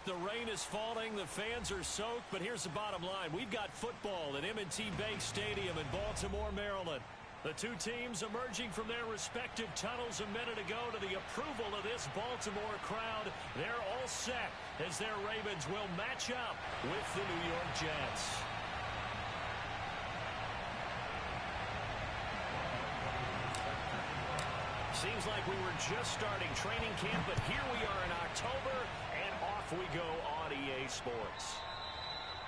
The rain is falling. The fans are soaked. But here's the bottom line. We've got football at M&T Bank Stadium in Baltimore, Maryland. The two teams emerging from their respective tunnels a minute ago to the approval of this Baltimore crowd. They're all set as their Ravens will match up with the New York Jets. Seems like we were just starting training camp, but here we are in October, and off we go on EA Sports.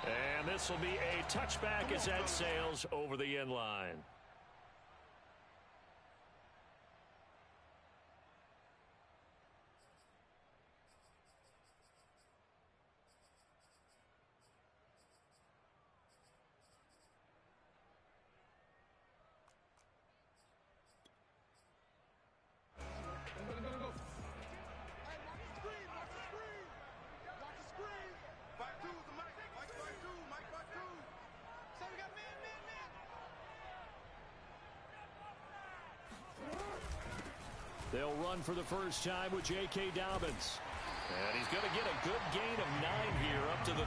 And this will be a touchback as that sails over the end line. They'll run for the first time with J.K. Dobbins. And he's going to get a good gain of 9 here up to the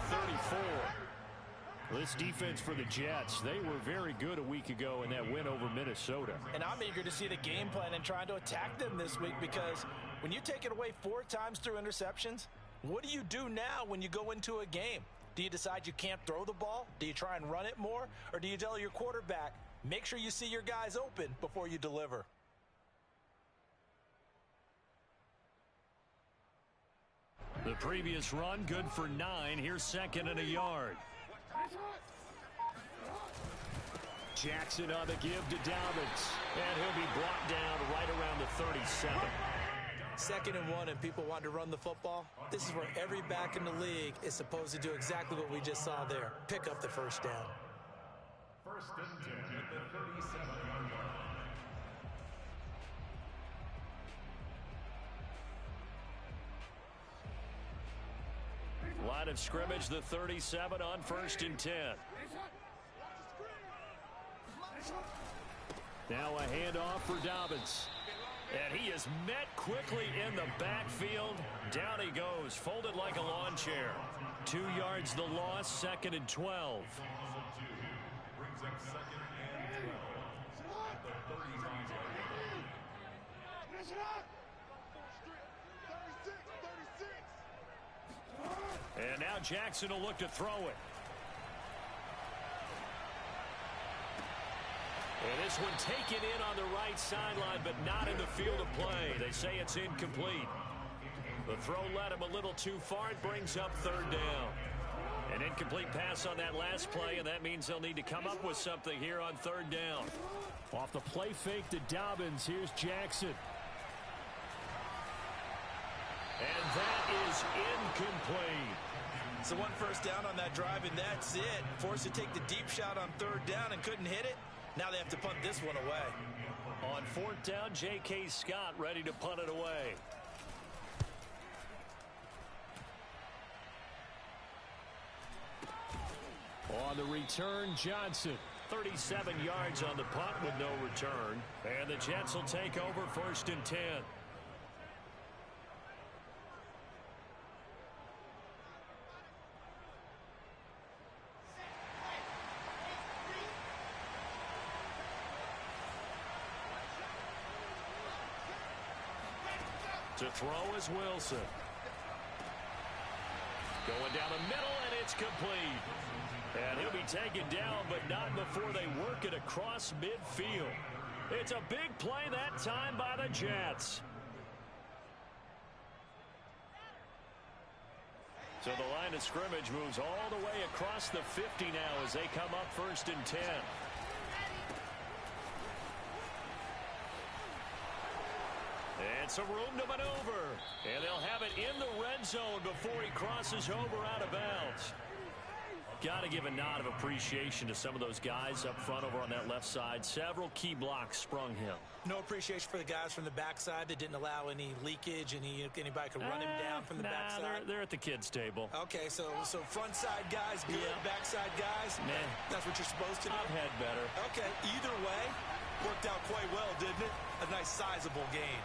34. This defense for the Jets, they were very good a week ago in that win over Minnesota. And I'm eager to see the game plan and trying to attack them this week, because when you take it away 4 times through interceptions, what do you do now when you go into a game? Do you decide you can't throw the ball? Do you try and run it more? Or do you tell your quarterback, make sure you see your guys open before you deliver? The previous run, good for 9. Here's second and a yard. Jackson on the give to Dobbins. And he'll be brought down right around the 37. 2nd and 1 and people want to run the football. This is where every back in the league is supposed to do exactly what we just saw there. Pick up the first down. 1st and 10 at the 37-yard line. Line of scrimmage, the 37 on 1st and 10. Now a handoff for Dobbins. And he is met quickly in the backfield. Down he goes, folded like a lawn chair. 2 yards the loss, 2nd and 12. Brings up 2nd and 12 at the 39-yard line. And now Jackson will look to throw it. And this one taken in on the right sideline, but not in the field of play. They say it's incomplete. The throw led him a little too far. It brings up 3rd down. An incomplete pass on that last play, and that means they'll need to come up with something here on 3rd down. Off the play fake to Dobbins, here's Jackson. And that is incomplete. So 1 first down on that drive, and that's it. Forced to take the deep shot on 3rd down and couldn't hit it. Now they have to punt this one away. On 4th down, J.K. Scott ready to punt it away. On the return, Johnson. 37 yards on the punt with no return. And the Jets will take over 1st and 10. To throw is Wilson. Going down the middle, and it's complete. And he'll be taken down, but not before they work it across midfield. It's a big play that time by the Jets. So the line of scrimmage moves all the way across the 50 now as they come up 1st and 10. And some room to maneuver. And they'll have it in the red zone before he crosses over out of bounds. Got to give a nod of appreciation to some of those guys up front over on that left side. Several key blocks sprung him. No appreciation for the guys from the backside that didn't allow any leakage, anybody could run him down from the backside. They're at the kids' table. Okay, so front side guys, good, backside guys. Man, that's what you're supposed to do. I've had better. Okay, either way, worked out quite well, didn't it? A nice sizable gain.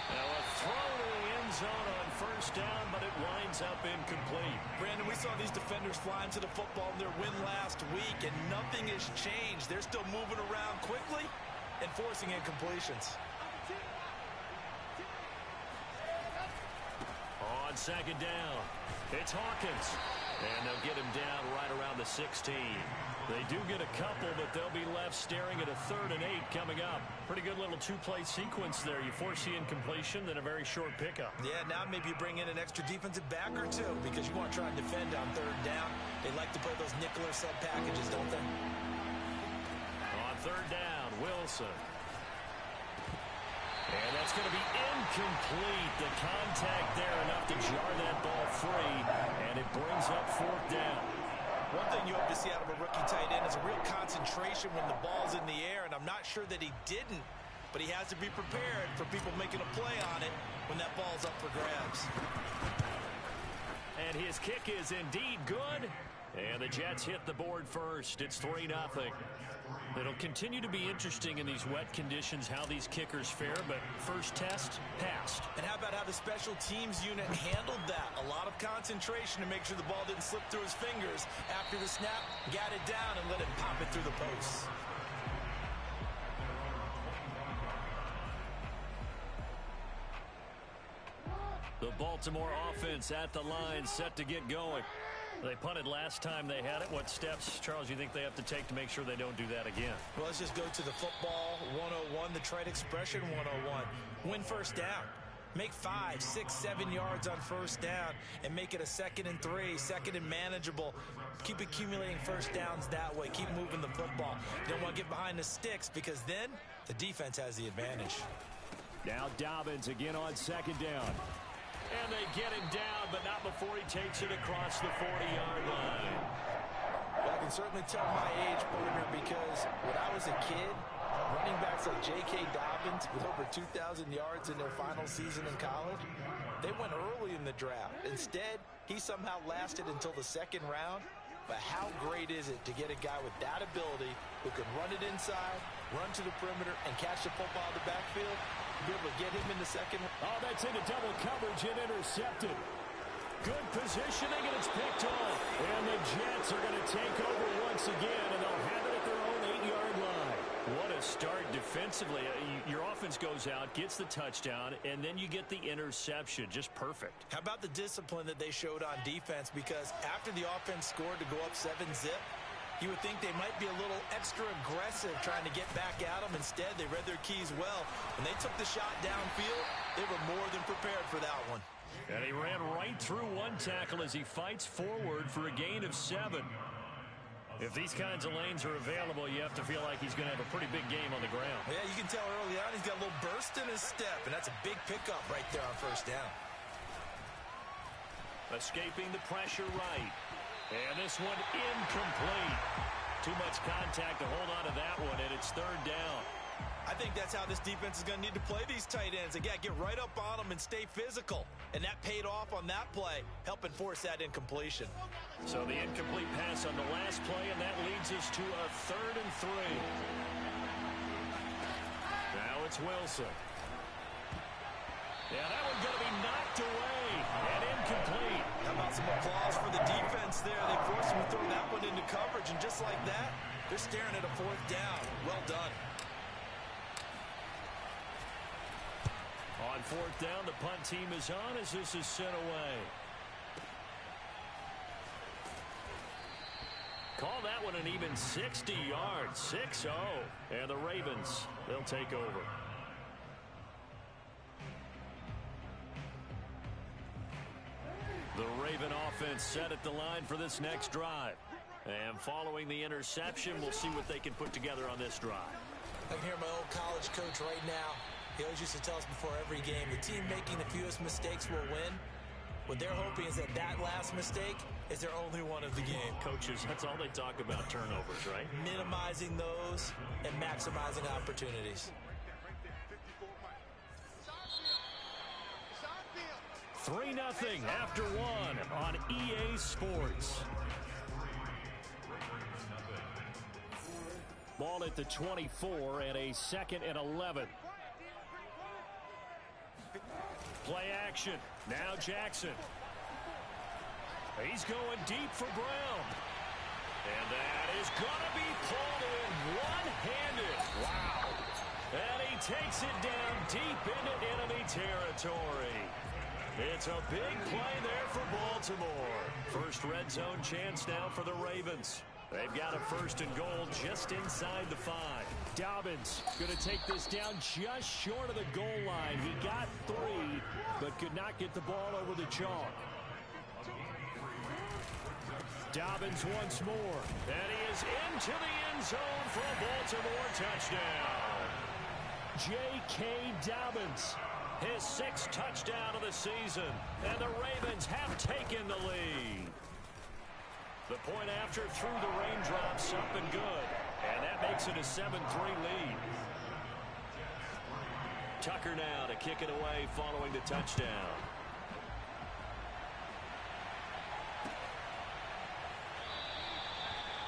Now a throw to zone on first down, but it winds up incomplete. Brandon, we saw these defenders flying to the football in their win last week, and nothing has changed. They're still moving around quickly and forcing incompletions. On second down, it's Hawkins. And they'll get him down right around the 16. They do get a couple, but they'll be left staring at a 3rd and 8 coming up. Pretty good little two-play sequence there. You force the incompletion, then a very short pickup. Yeah, now maybe you bring in an extra defensive back or two because you want to try and defend on 3rd down. They like to play those nickel or sub packages, don't they? On 3rd down, Wilson. And that's going to be incomplete. The contact there enough to jar that ball free, and it brings up 4th down. One thing you hope to see out of a rookie tight end is a real concentration when the ball's in the air, and I'm not sure that he didn't, but he has to be prepared for people making a play on it when that ball's up for grabs. And his kick is indeed good, and the Jets hit the board first. It's 3-0. It'll continue to be interesting in these wet conditions how these kickers fare, but first test, passed. And how about how the special teams unit handled that? A lot of concentration to make sure the ball didn't slip through his fingers. After the snap, got it down and let it pop it through the posts. The Baltimore offense at the line, set to get going. They punted last time they had it. What steps, Charles, you think they have to take to make sure they don't do that again? Well, let's just go to the football 101, the trade expression 101. Win first down. Make 5, 6, 7 yards on first down and make it a 2nd and 3, 2nd and manageable. Keep accumulating first downs that way. Keep moving the football. You don't want to get behind the sticks because then the defense has the advantage. Now Dobbins again on 2nd down. And they get him down, but not before he takes it across the 40-yard line. Well, I can certainly tell my age, partner, because when I was a kid, running backs like J.K. Dobbins with over 2,000 yards in their final season in college, they went early in the draft. Instead, he somehow lasted until the 2nd round. But how great is it to get a guy with that ability who can run it inside, run to the perimeter, and catch the football in the backfield? Be able to get him in the 2nd. Oh, that's into double coverage and intercepted. Good positioning, and it's picked off. And the Jets are going to take over once again, and they'll have it at their own 8-yard line. What a start defensively. Your offense goes out, gets the touchdown, and then you get the interception. Just perfect. How about the discipline that they showed on defense? Because after the offense scored to go up 7-zip, you would think they might be a little extra aggressive trying to get back at them. Instead, they read their keys well. When they took the shot downfield, they were more than prepared for that one. And he ran right through one tackle as he fights forward for a gain of 7. If these kinds of lanes are available, you have to feel like he's going to have a pretty big game on the ground. Yeah, you can tell early on he's got a little burst in his step, and that's a big pickup right there on first down. Escaping the pressure right. And this one incomplete. Too much contact to hold on to that one, and it's 3rd down. I think that's how this defense is going to need to play these tight ends. They got to get right up on them and stay physical. And that paid off on that play, helping force that incompletion. So the incomplete pass on the last play, and that leads us to a 3rd and 3. Now it's Wilson. Yeah, that one's going to be knocked away and incomplete. How about some applause for the defense there? They forced him to throw that one into coverage, and just like that, they're staring at a 4th down. Well done. On 4th down, the punt team is on as this is sent away. Call that one an even 60 yards, 6-0. And the Ravens, they'll take over. The Raven offense set at the line for this next drive. And following the interception, we'll see what they can put together on this drive. I can hear my old college coach right now. He always used to tell us before every game, the team making the fewest mistakes will win. What they're hoping is that last mistake is their only one of the game. Coaches, that's all they talk about, turnovers, right? Minimizing those and maximizing opportunities. 3-0 after 1 on EA Sports. Ball at the 24 and a 2nd and 11. Play action. Now Jackson. He's going deep for Brown. And that is going to be pulled in one-handed. Wow. And he takes it down deep into enemy territory. It's a big play there for Baltimore. First red zone chance now for the Ravens. They've got a first and goal just inside the 5. Dobbins going to take this down just short of the goal line. He got 3, but could not get the ball over the chalk. Dobbins once more. And he is into the end zone for a Baltimore touchdown. J.K. Dobbins, his 6th touchdown of the season. And the Ravens have taken the lead. The point after through the raindrops up and good. And that makes it a 7-3 lead. Tucker now to kick it away following the touchdown.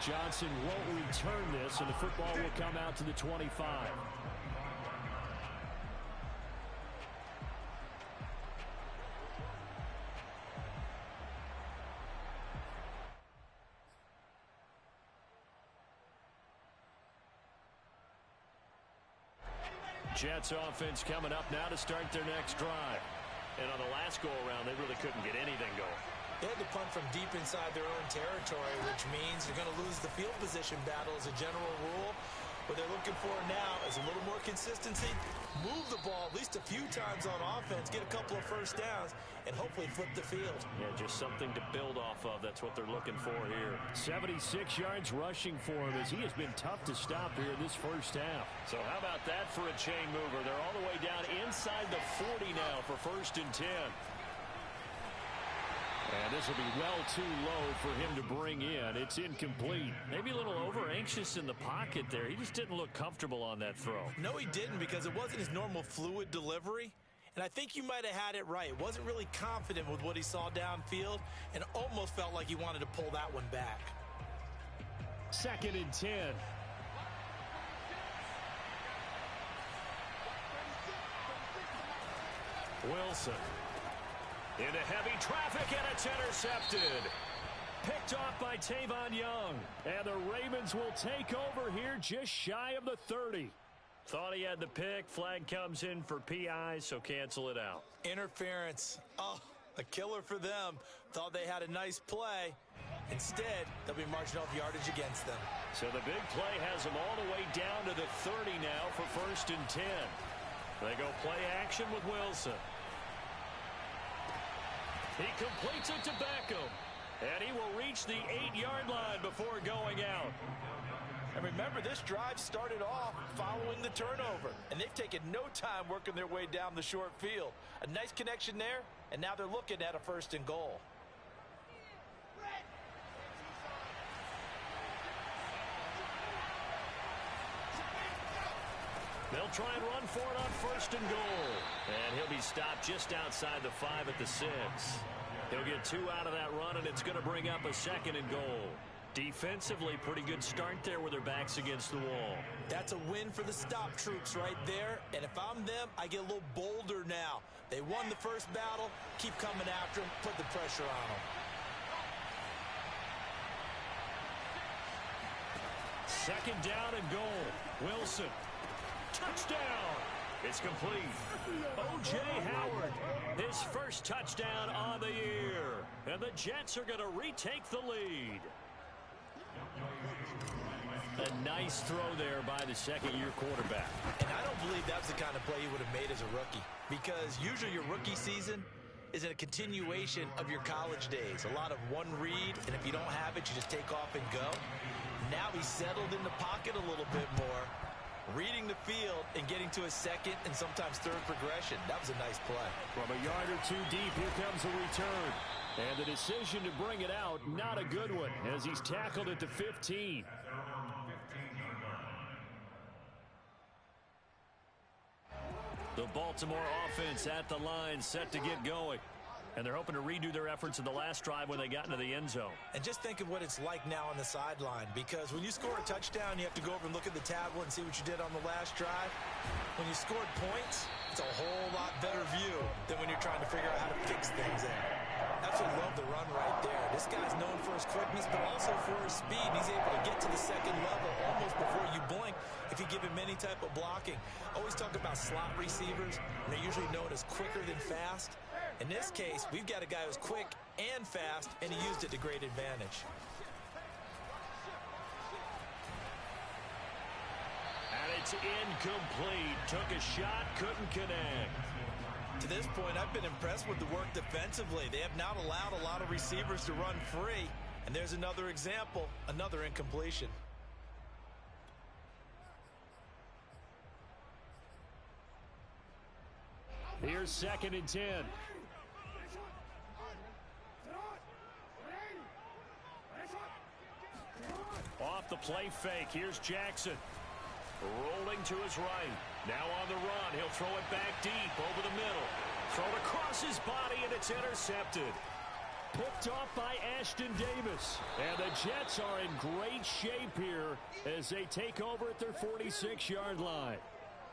Johnson won't return this, and the football will come out to the 25. Jets offense coming up now to start their next drive. And on the last go-around, they really couldn't get anything going. They had to punt from deep inside their own territory, which means they're going to lose the field position battle as a general rule. What they're looking for now is a little more consistency, move the ball at least a few times on offense, get a couple of first downs, and hopefully flip the field. Yeah, just something to build off of. That's what they're looking for here. 76 yards rushing for him as he has been tough to stop here in this first half. So how about that for a chain mover? They're all the way down inside the 40 now for 1st and 10. And this will be well too low for him to bring in. It's incomplete. Maybe a little over-anxious in the pocket there. He just didn't look comfortable on that throw. No, he didn't, because it wasn't his normal fluid delivery. And I think you might have had it right. Wasn't really confident with what he saw downfield and almost felt like he wanted to pull that one back. 2nd and 10. Wilson. Into heavy traffic, and it's intercepted. Picked off by Tavon Young. And the Ravens will take over here just shy of the 30. Thought he had the pick. Flag comes in for PI, so cancel it out. Interference. Oh, a killer for them. Thought they had a nice play. Instead, they'll be marching off yardage against them. So the big play has them all the way down to the 30 now for 1st and 10. They go play action with Wilson. He completes it to Beckham. And he will reach the 8-yard line before going out. And remember, this drive started off following the turnover. And they've taken no time working their way down the short field. A nice connection there, and now they're looking at a 1st and goal. They'll try and run for it on 1st and goal. And he'll be stopped just outside the 5 at the 6. He'll get 2 out of that run, and it's going to bring up a 2nd and goal. Defensively, pretty good start there with their backs against the wall. That's a win for the stop troops right there. And if I'm them, I get a little bolder now. They won the first battle. Keep coming after them. Put the pressure on them. 2nd down and goal. Wilson. Touchdown. It's complete. O.J. Howard, his first touchdown on the year. And the Jets are going to retake the lead. A nice throw there by the 2nd-year quarterback. And I don't believe that's the kind of play he would have made as a rookie. Because usually your rookie season is in a continuation of your college days. A lot of one read, and if you don't have it, you just take off and go. Now he's settled in the pocket a little bit more, reading the field and getting to a 2nd and sometimes 3rd progression. That was a nice play. From a yard or 2 deep, here comes a return. And the decision to bring it out, not a good one, as he's tackled at the 15. The Baltimore offense at the line, set to get going. And they're hoping to redo their efforts in the last drive when they got into the end zone. And just think of what it's like now on the sideline, because when you score a touchdown, you have to go over and look at the tablet and see what you did on the last drive. When you scored points, it's a whole lot better view than when you're trying to figure out how to fix things there. Absolutely love the run right there. This guy's known for his quickness, but also for his speed. He's able to get to the second level almost before you blink if you give him any type of blocking. Always talk about slot receivers, and they're usually known as quicker than fast. In this case, we've got a guy who's quick and fast, and he used it to great advantage. And it's incomplete. Took a shot, couldn't connect. To this point, I've been impressed with the work defensively. They have not allowed a lot of receivers to run free. And there's another example, another incompletion. Here's 2nd and 10. Off the play fake. Here's Jackson. Rolling to his right. Now on the run. He'll throw it back deep over the middle. Thrown across his body, and it's intercepted. Picked off by Ashton Davis. And the Jets are in great shape here as they take over at their 46-yard line.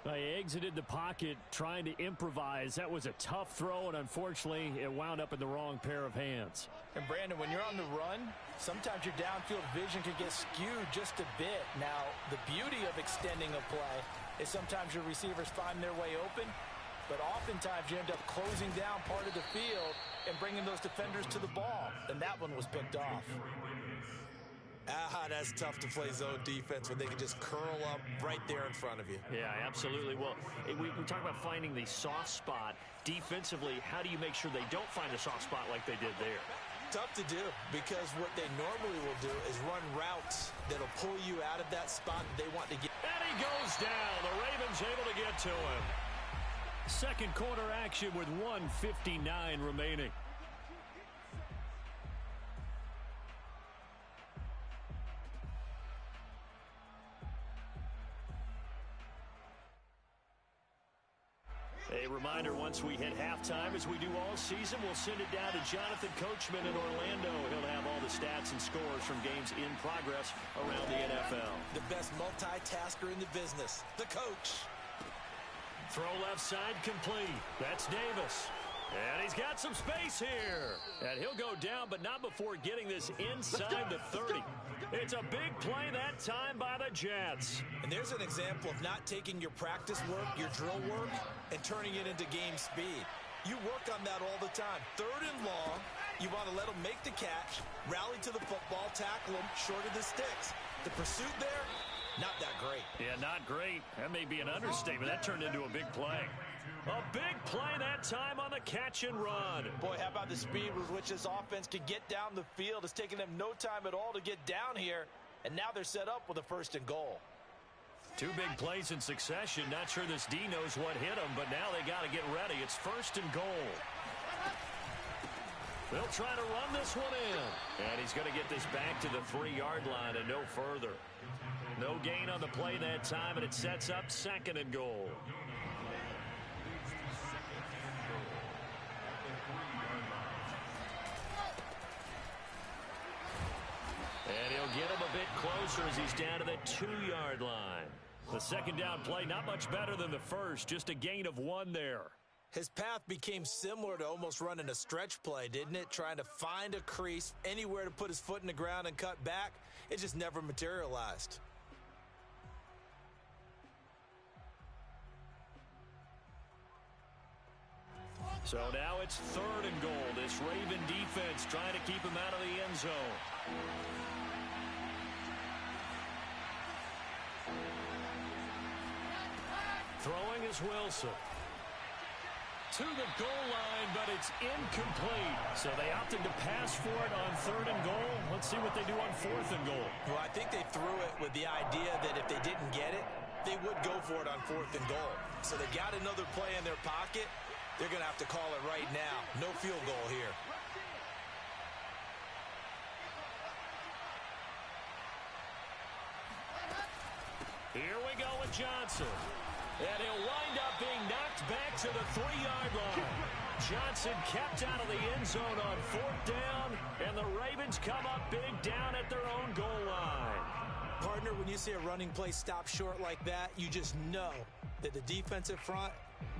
They exited the pocket trying to improvise. That was a tough throw, and unfortunately, it wound up in the wrong pair of hands. And Brandon, when you're on the run, sometimes your downfield vision can get skewed just a bit. Now, the beauty of extending a play is sometimes your receivers find their way open, but oftentimes you end up closing down part of the field and bringing those defenders to the ball. And that one was picked off. That's tough to play zone defense when they can just curl up right there in front of you. Yeah, absolutely. Well, we talk about finding the soft spot. Defensively, how do you make sure they don't find a soft spot like they did there? Tough to do, because what they normally will do is run routes that'll pull you out of that spot that they want to get. And he goes down. The Ravens able to get to him. Second quarter action with 1:59 remaining. A reminder, once we hit halftime, as we do all season, we'll send it down to Jonathan Coachman in Orlando. He'll have all the stats and scores from games in progress around the NFL. The best multitasker in the business, the coach. Throw left side complete. That's Davis. And he's got some space here. And he'll go down, but not before getting this inside the 30. It's a big play that time by the Jets. And there's an example of not taking your practice work, your drill work, and turning it into game speed. You work on that all the time. 3rd and long, you want to let them make the catch, rally to the football, tackle them short of the sticks. The pursuit there, not that great. Yeah, not great. That may be an understatement. That turned into a big play. A big play that time on the catch and run. Boy, how about the speed with which this offense could get down the field? It's taken them no time at all to get down here, and now they're set up with a 1st and goal. 2 big plays in succession. Not sure this D knows what hit them, but now they got to get ready. It's 1st and goal. They'll try to run this one in. And he's going to get this back to the 3-yard line and no further. No gain on the play that time, and it sets up 2nd and goal. And he'll get him a bit closer as he's down to the 2-yard line. The 2nd down play, not much better than the first, just a gain of 1 there. His path became similar to almost running a stretch play, didn't it? Trying to find a crease, anywhere to put his foot in the ground and cut back. It just never materialized. So now it's 3rd and goal. This Raven defense trying to keep him out of the end zone. Throwing is Wilson. To the goal line, but it's incomplete. So they opted to pass for it on 3rd and goal. Let's see what they do on 4th and goal. Well, I think they threw it with the idea that if they didn't get it, they would go for it on 4th and goal. So they got another play in their pocket. They're going to have to call it right now. No field goal here. Here we go with Johnson. And he'll wind up being knocked back to the 3-yard line. Johnson kept out of the end zone on 4th down, and the Ravens come up big down at their own goal line. Partner, when you see a running play stop short like that, you just know that the defensive front,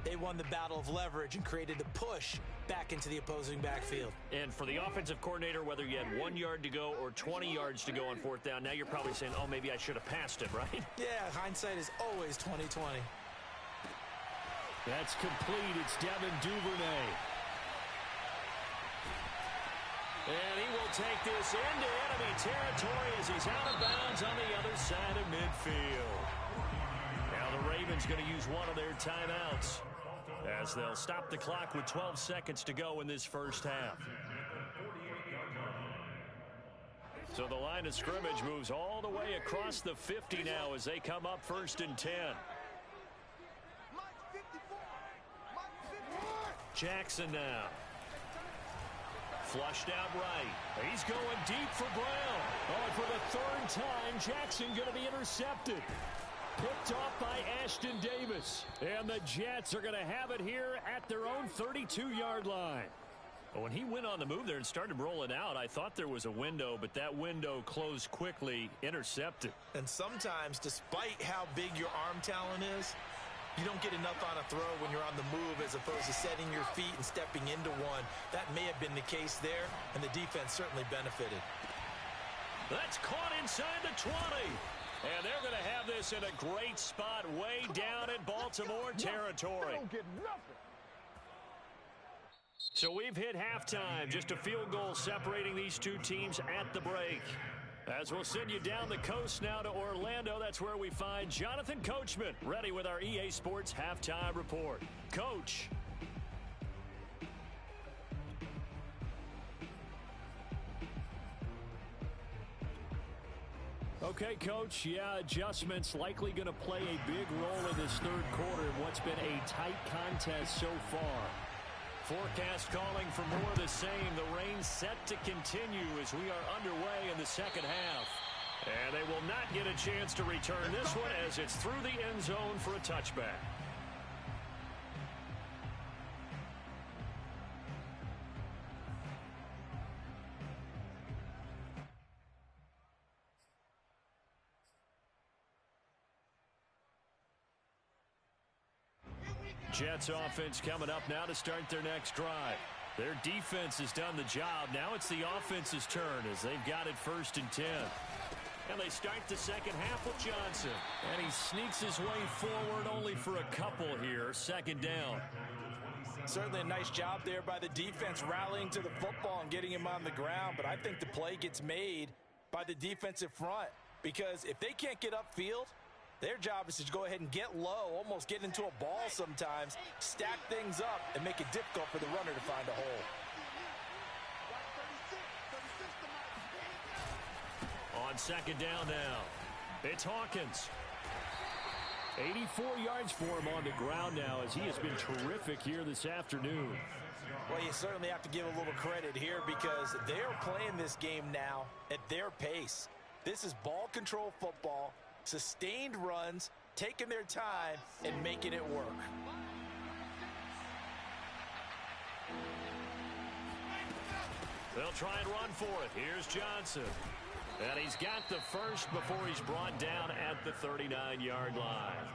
they won the battle of leverage and created a push back into the opposing backfield. And for the offensive coordinator, whether you had 1 yard to go or 20 yards to go on 4th down, now you're probably saying, oh, maybe I should have passed it, right? Yeah, hindsight is always 20/20. That's complete. It's Devin Duvernay. And he will take this into enemy territory as he's out of bounds on the other side of midfield. Now the Ravens going to use one of their timeouts as they'll stop the clock with 12 seconds to go in this first half. So the line of scrimmage moves all the way across the 50 now as they come up 1st and 10. Jackson now. Flushed out right. He's going deep for Brown. Oh, and for the 3rd time, Jackson going to be intercepted. Picked off by Ashton Davis. And the Jets are going to have it here at their own 32-yard line. When he went on the move there and started rolling out, I thought there was a window, but that window closed quickly, intercepted. And sometimes, despite how big your arm talent is, you don't get enough on a throw when you're on the move as opposed to setting your feet and stepping into one. That may have been the case there, and the defense certainly benefited. That's caught inside the 20. And they're going to have this in a great spot way down in Baltimore territory. Don't get nothing. So we've hit halftime. Just a field goal separating these two teams at the break. As we'll send you down the coast now to Orlando, that's where we find Jonathan Coachman, ready with our EA Sports Halftime Report. Coach. Okay, Coach, yeah, adjustments likely going to play a big role in this 3rd quarter in what's been a tight contest so far. Forecast calling for more of the same. The rain set to continue as we are underway in the 2nd half. And they will not get a chance to return this one as it's through the end zone for a touchback. Jets offense coming up now to start their next drive. Their defense has done the job. Now it's the offense's turn as they've got it 1st and 10. And they start the 2nd half with Johnson. And he sneaks his way forward only for a couple here. 2nd down. Certainly a nice job there by the defense rallying to the football and getting him on the ground. But I think the play gets made by the defensive front because if they can't get upfield, their job is to go ahead and get low, almost get into a ball sometimes, stack things up, and make it difficult for the runner to find a hole. On 2nd down now, it's Hawkins. 84 yards for him on the ground now as he has been terrific here this afternoon. Well, you certainly have to give a little credit here because they're playing this game now at their pace. This is ball control football. Sustained runs, taking their time, and making it work. They'll try and run for it. Here's Johnson. And he's got the first before he's brought down at the 39-yard line.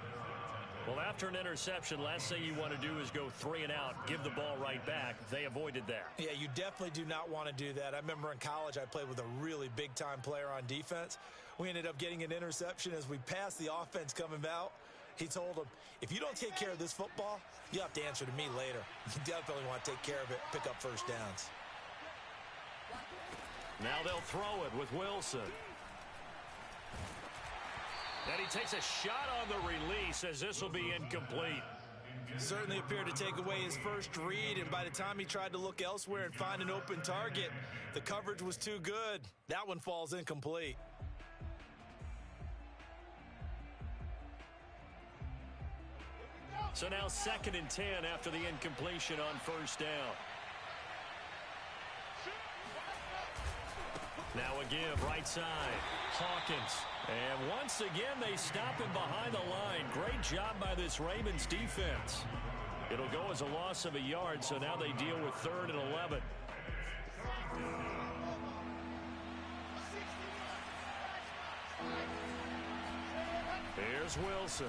Well, after an interception, last thing you want to do is go 3 and out, give the ball right back. They avoided that. Yeah, you definitely do not want to do that. I remember in college I played with a really big-time player on defense. We ended up getting an interception as we passed the offense coming out. He told him, if you don't take care of this football, you have to answer to me later. You definitely want to take care of it, pick up first downs. Now they'll throw it with Wilson. And he takes a shot on the release as this will be incomplete. Certainly appeared to take away his first read, and by the time he tried to look elsewhere and find an open target, the coverage was too good. That one falls incomplete. So now 2nd and 10 after the incompletion on 1st down. Now a give, right side. Hawkins. And once again, they stop him behind the line. Great job by this Ravens defense. It'll go as a loss of a yard, so now they deal with 3rd and 11. Here's Wilson.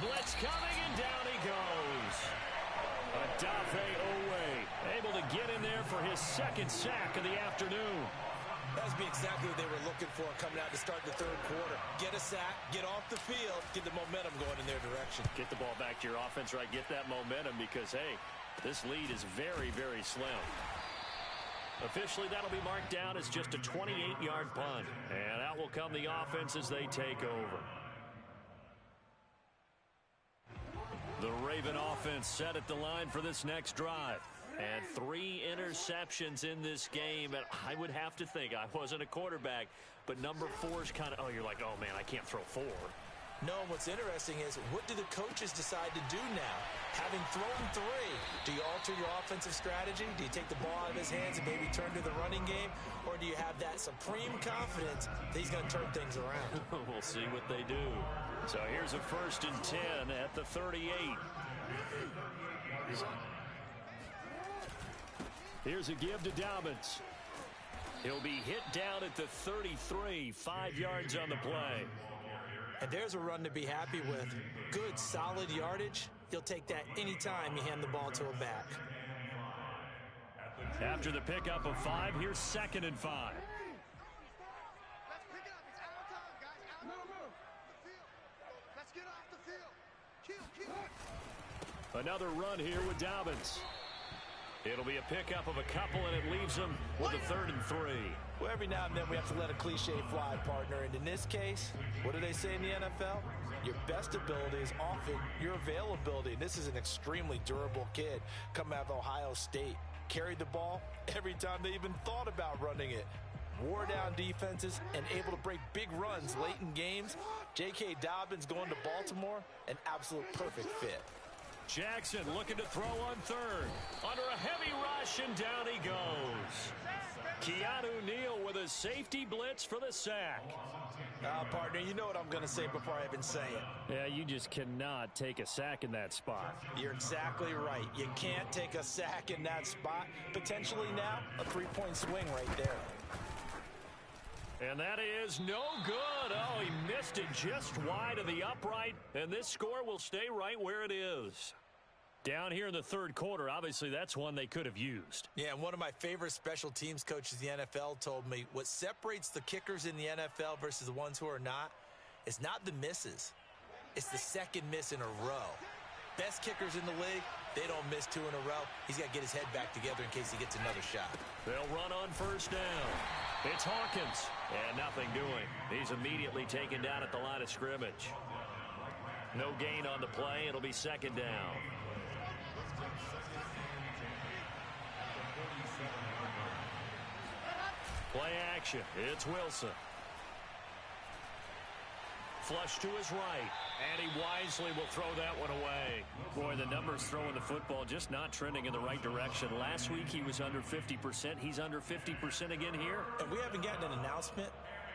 Blitz coming, and down he goes. Adafe Owe able to get in there for his 2nd sack of the afternoon. That would be exactly what they were looking for coming out to start the 3rd quarter. Get a sack, get off the field, get the momentum going in their direction. Get the ball back to your offense, right? Get that momentum because, hey, this lead is very, very slim. Officially, that'll be marked down as just a 28-yard punt. And out will come the offense as they take over. The Raven offense set at the line for this next drive. And 3 interceptions in this game. And I would have to think, I wasn't a quarterback, but number 4 is kind of, oh, you're like, oh, man, I can't throw 4. No, what's interesting is what do the coaches decide to do now? Having thrown 3, do you alter your offensive strategy? Do you take the ball out of his hands and maybe turn to the running game? Or do you have that supreme confidence that he's going to turn things around? We'll see what they do. So here's a 1st and 10 at the 38. Here's a give to Dobbins. He'll be hit down at the 33, 5 yards on the play. And there's a run to be happy with. Good, solid yardage. He'll take that anytime you hand the ball to a back. After the pickup of 5, here's 2nd and 5. Let's pick it up. It's our time, guys. Move. The field. Let's get off the field. Kill. Another run here with Dobbins. It'll be a pickup of a couple, and it leaves them with a 3rd and 3. Well, every now and then we have to let a cliche fly, partner. And in this case, what do they say in the NFL? Your best ability is often your availability. And this is an extremely durable kid coming out of Ohio State. Carried the ball every time they even thought about running it. Wore down defenses and able to break big runs late in games. J.K. Dobbins going to Baltimore, an absolute perfect fit. Jackson looking to throw on 3rd. Under a heavy rush, and down he goes. Keanu Neal with a safety blitz for the sack. Partner, you know what I'm going to say before I even say it. Yeah, you just cannot take a sack in that spot. You're exactly right. You can't take a sack in that spot. Potentially now, a 3-point swing right there. And that is no good. Oh, he missed it just wide of the upright. And this score will stay right where it is. Down here in the 3rd quarter, obviously that's one they could have used. Yeah, and one of my favorite special teams coaches in the NFL told me what separates the kickers in the NFL versus the ones who are not is not the misses. It's the 2nd miss in a row. Best kickers in the league, they don't miss 2 in a row. He's got to get his head back together in case he gets another shot. They'll run on 1st down. It's Hawkins. And nothing doing. He's immediately taken down at the line of scrimmage. No gain on the play. It'll be 2nd down. Play action. It's Wilson. Flush to his right. And he wisely will throw that one away. Boy, the numbers throwing the football just not trending in the right direction. Last week he was under 50%. He's under 50% again here. And we haven't gotten an announcement,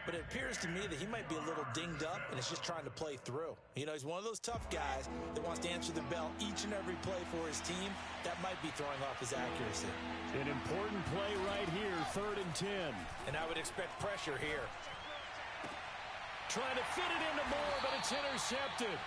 but it appears to me that he might be a little dinged up and is just trying to play through. You know, he's one of those tough guys that wants to answer the bell each and every play for his team. That might be throwing off his accuracy. An important play right here, 3rd and 10. And I would expect pressure here. Trying to fit it into Moore, but it's intercepted.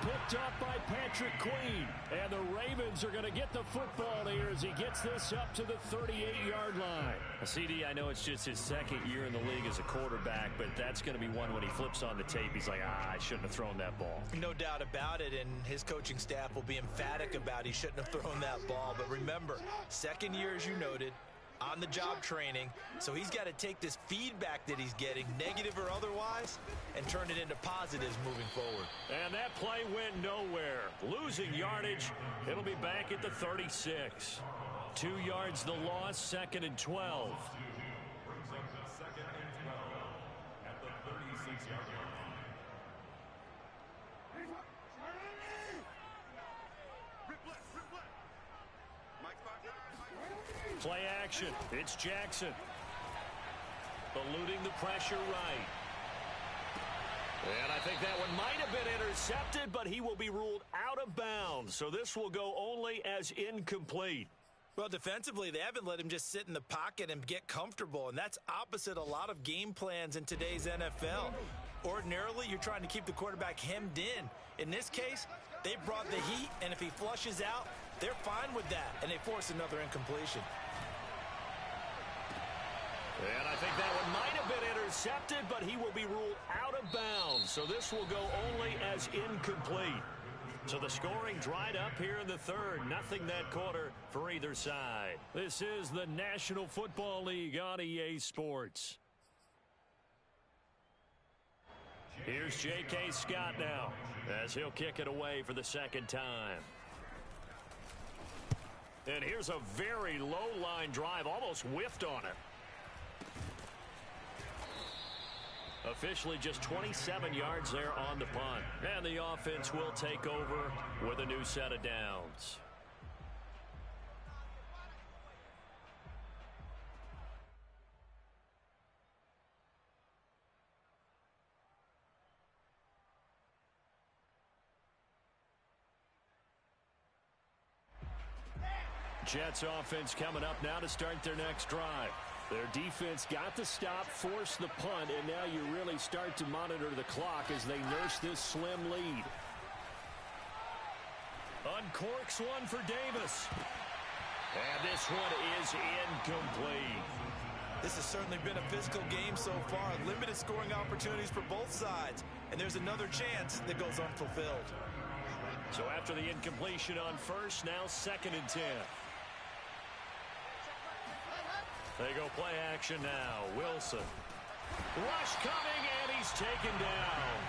Picked up by Patrick Queen. And the Ravens are going to get the football here as he gets this up to the 38-yard line. CD, I know it's just his 2nd year in the league as a quarterback, but that's going to be one when he flips on the tape. He's like, I shouldn't have thrown that ball. No doubt about it, and his coaching staff will be emphatic about he shouldn't have thrown that ball. But remember, 2nd year, as you noted, on-the-job training, so he's got to take this feedback that he's getting, negative or otherwise, and turn it into positives moving forward. And that play went nowhere. Losing yardage. It'll be back at the 36. 2 yards the loss, 2nd and 12. Brings up the 2nd and 12 at the 36-yard line. Mike, Play action. It's Jackson. eluding the pressure right. And I think that one might have been intercepted, but he will be ruled out of bounds. So this will go only as incomplete. Well, defensively, they haven't let him just sit in the pocket and get comfortable, and that's opposite a lot of game plans in today's NFL. Ordinarily, you're trying to keep the quarterback hemmed in. In this case, they brought the heat, and if he flushes out, they're fine with that, and they force another incompletion. And I think that one might have been intercepted, but he will be ruled out of bounds. So this will go only as incomplete. So the scoring dried up here in the third. Nothing that quarter for either side. This is the National Football League on EA Sports. Here's J.K. Scott now as he'll kick it away for the second time. And here's a very low-line drive, almost whiffed on it. Officially just 27 yards there on the punt. And the offense will take over with a new set of downs. Jets offense coming up now to start their next drive. Their defense got the stop, forced the punt, and now you really start to monitor the clock as they nurse this slim lead. Uncorks one for Davis. And this one is incomplete. This has certainly been a physical game so far. Limited scoring opportunities for both sides. And there's another chance that goes unfulfilled. So after the incompletion on first, now 2nd and 10. They go play action now. Wilson. Rush coming, and he's taken down.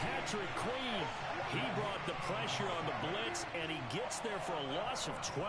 Patrick Queen, he brought the pressure on the blitz, and he gets there for a loss of 12.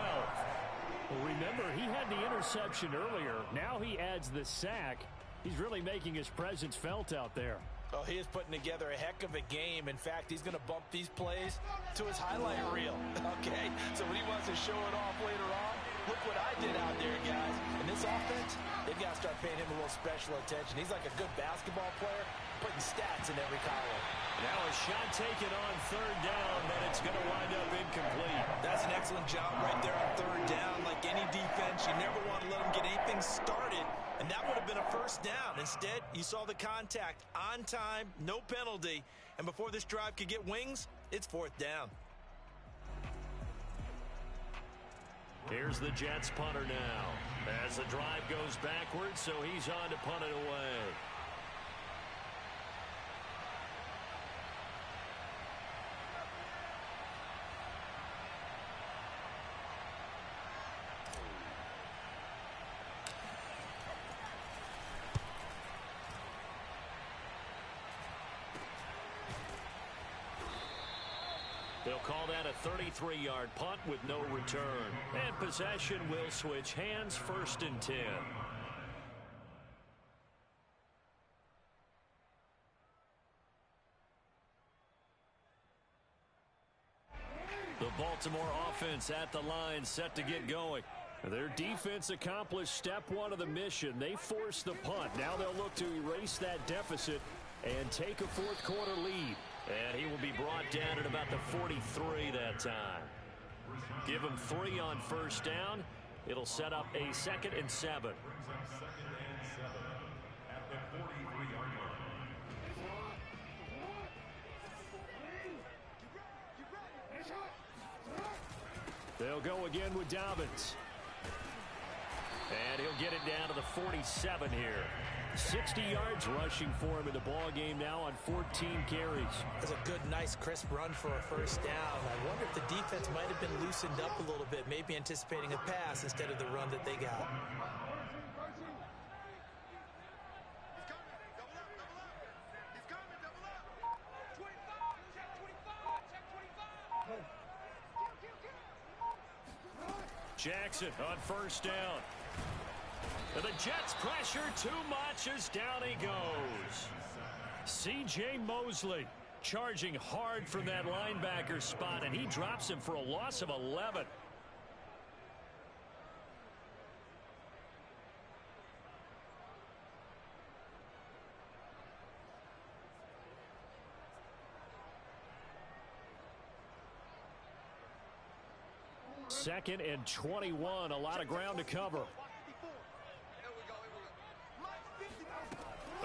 Well, remember, he had the interception earlier. Now he adds the sack. He's really making his presence felt out there. Oh, he is putting together a heck of a game. In fact, he's going to bump these plays to his highlight reel. Okay, so when he wants to show it off later on, look what I did out there, guys. And this offense, they've got to start paying him a little special attention. He's like a good basketball player, putting stats in every column. Now a shot taken on 3rd down, but it's going to wind up incomplete. That's an excellent job right there on 3rd down. Like any defense, you never want to let them get anything started. And that would have been a 1st down. Instead, you saw the contact on time, no penalty. And before this drive could get wings, it's 4th down. Here's the Jets punter now. As the drive goes backwards, so he's on to punt it away. They'll call that a 33-yard punt with no return. And possession will switch hands, 1st and 10. The Baltimore offense at the line, set to get going. Their defense accomplished step 1 of the mission. They forced the punt. Now they'll look to erase that deficit and take a 4th quarter lead. And he will be brought down at about the 43 that time. Give him 3 on 1st down. It'll set up a 2nd and 7. They'll go again with Dobbins. And he'll get it down to the 47 here. 60 yards rushing for him in the ball game now on 14 carries. That's a good, nice, crisp run for a 1st down. I wonder if the defense might have been loosened up a little bit, maybe anticipating a pass instead of the run that they got. Jackson on 1st down. And the Jets pressure too much as down he goes. C.J. Mosley charging hard from that linebacker spot, and he drops him for a loss of 11. 2nd and 21. A lot of ground to cover.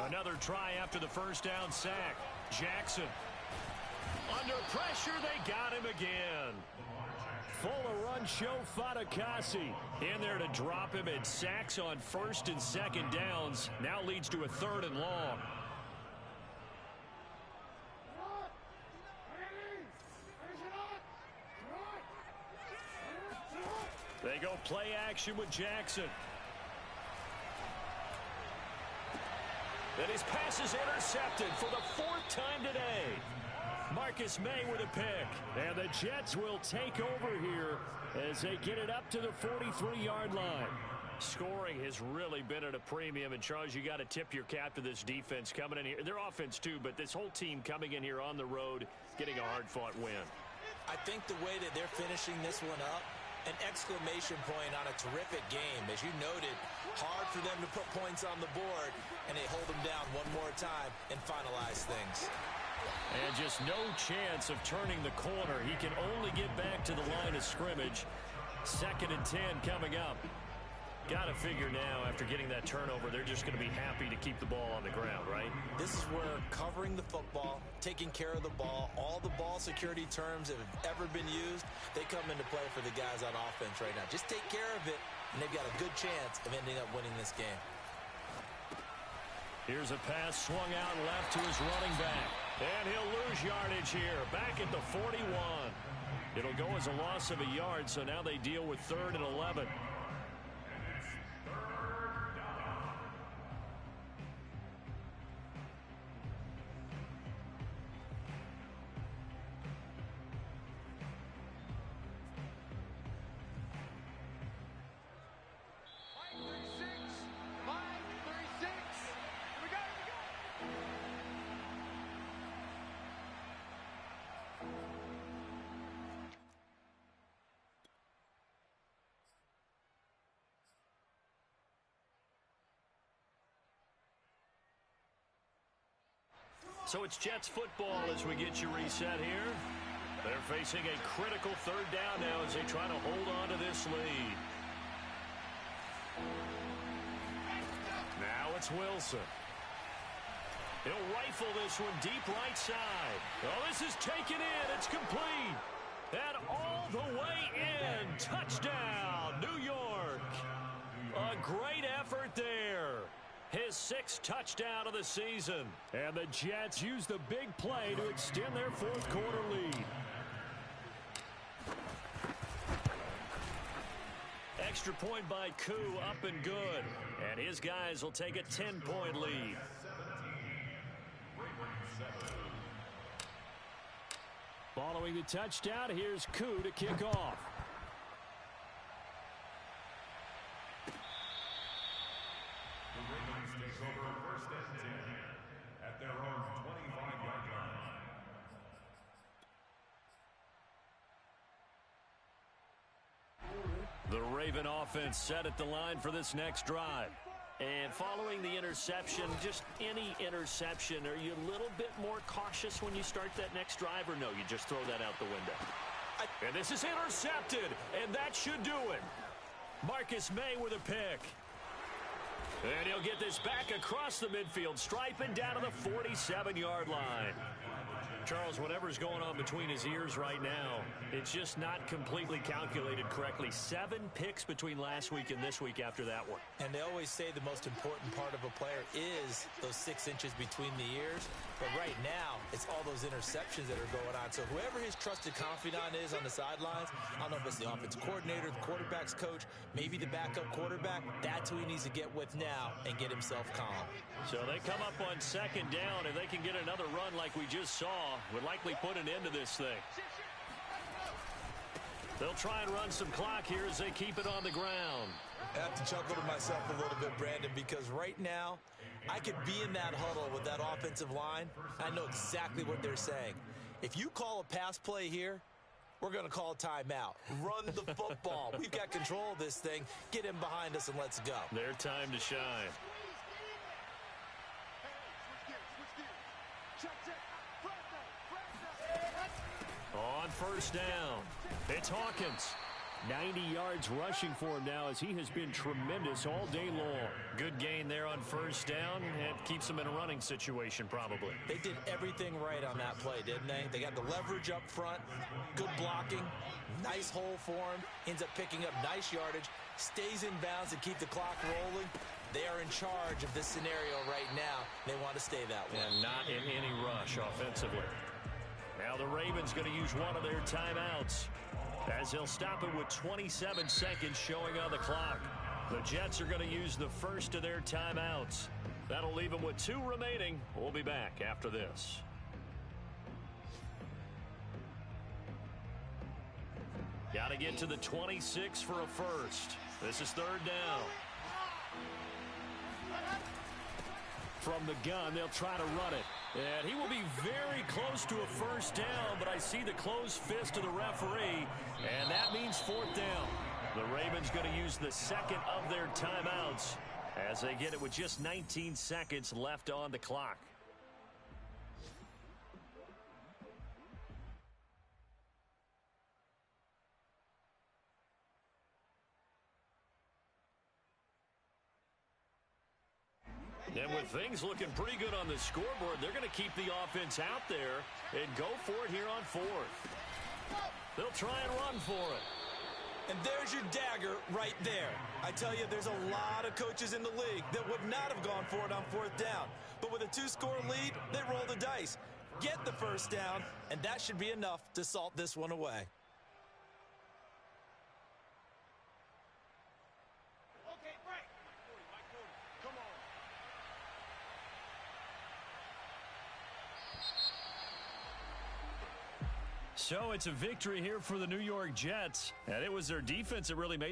Another try after the first down sack. Jackson. Under pressure, they got him again. Full of run show Fatukasi. In there to drop him, and sacks on 1st and 2nd downs. Now leads to a 3rd and long. They go play action with Jackson. And his pass is intercepted for the 4th time today. Marcus May with a pick. And the Jets will take over here as they get it up to the 43-yard line. Scoring has really been at a premium. And, Charles, you got to tip your cap to this defense coming in here. Their offense, too, but this whole team coming in here on the road, getting a hard-fought win. I think the way that they're finishing this one up, an exclamation point on a terrific game. As you noted, hard for them to put points on the board, and they hold them down one more time and finalize things. And just no chance of turning the corner. He can only get back to the line of scrimmage. 2nd and 10 coming up. Got to figure now, after getting that turnover, they're just going to be happy to keep the ball on the ground, right? This is where covering the football, taking care of the ball, all the ball security terms that have ever been used, they come into play for the guys on offense right now. Just take care of it, and they've got a good chance of ending up winning this game. Here's a pass swung out left to his running back. And he'll lose yardage here, back at the 41. It'll go as a loss of a yard, so now they deal with 3rd and 11. So it's Jets football as we get you reset here. They're facing a critical 3rd down now as they try to hold on to this lead. Now it's Wilson. He'll rifle this one deep right side. Oh, this is taken in. It's complete. And all the way in. Touchdown, New York. A great effort there. His 6th touchdown of the season. And the Jets use the big play to extend their 4th quarter lead. Extra point by Koo, up and good. And his guys will take a 10-point lead. Following the touchdown, here's Koo to kick off. The Raven offense set at the line for this next drive. And following the interception, just any interception, are you a little bit more cautious when you start that next drive, or no, you just throw that out the window? And this is intercepted, and that should do it. Marcus May with a pick. And he'll get this back across the midfield, striping down to the 47-yard line. Charles, whatever's going on between his ears right now, it's just not completely calculated correctly. 7 picks between last week and this week after that one. And they always say the most important part of a player is those 6 inches between the ears. But right now, it's all those interceptions that are going on. So whoever his trusted confidant is on the sidelines, I don't know if it's the offensive coordinator, the quarterback's coach, maybe the backup quarterback, that's who he needs to get with now and get himself calm. So they come up on 2nd down. If they can get another run like we just saw, would likely put an end to this thing. They'll try and run some clock here as they keep it on the ground. I have to chuckle to myself a little bit, Brandon, because right now I could be in that huddle with that offensive line. I know exactly what they're saying. If you call a pass play here, we're going to call a timeout. Run the football. We've got control of this thing. Get him behind us and let's go. Their time to shine. On 1st down, it's Hawkins. 90 yards rushing for him now as he has been tremendous all day long. Good gain there on first down, and keeps them in a running situation probably. They did everything right on that play, didn't they? They got the leverage up front, good blocking, nice hole for him, ends up picking up nice yardage, stays in bounds and keep the clock rolling. They are in charge of this scenario right now. They want to stay that way. And not in any rush offensively. Now the Ravens going to use one of their timeouts, as they'll stop it with 27 seconds showing on the clock. The Jets are going to use the first of their timeouts. That'll leave them with 2 remaining. We'll be back after this. Got to get to the 26 for a first. This is third down. From the gun, they'll try to run it. And he will be very close to a first down, but I see the closed fist of the referee, and that means fourth down. The Ravens going to use the second of their timeouts as they get it with just 19 seconds left on the clock. And with things looking pretty good on the scoreboard, they're going to keep the offense out there and go for it here on fourth. They'll try and run for it. And there's your dagger right there. I tell you, there's a lot of coaches in the league that would not have gone for it on fourth down. But with a 2-score lead, they roll the dice. Get the first down, and that should be enough to salt this one away. So it's a victory here for the New York Jets, and it was their defense that really made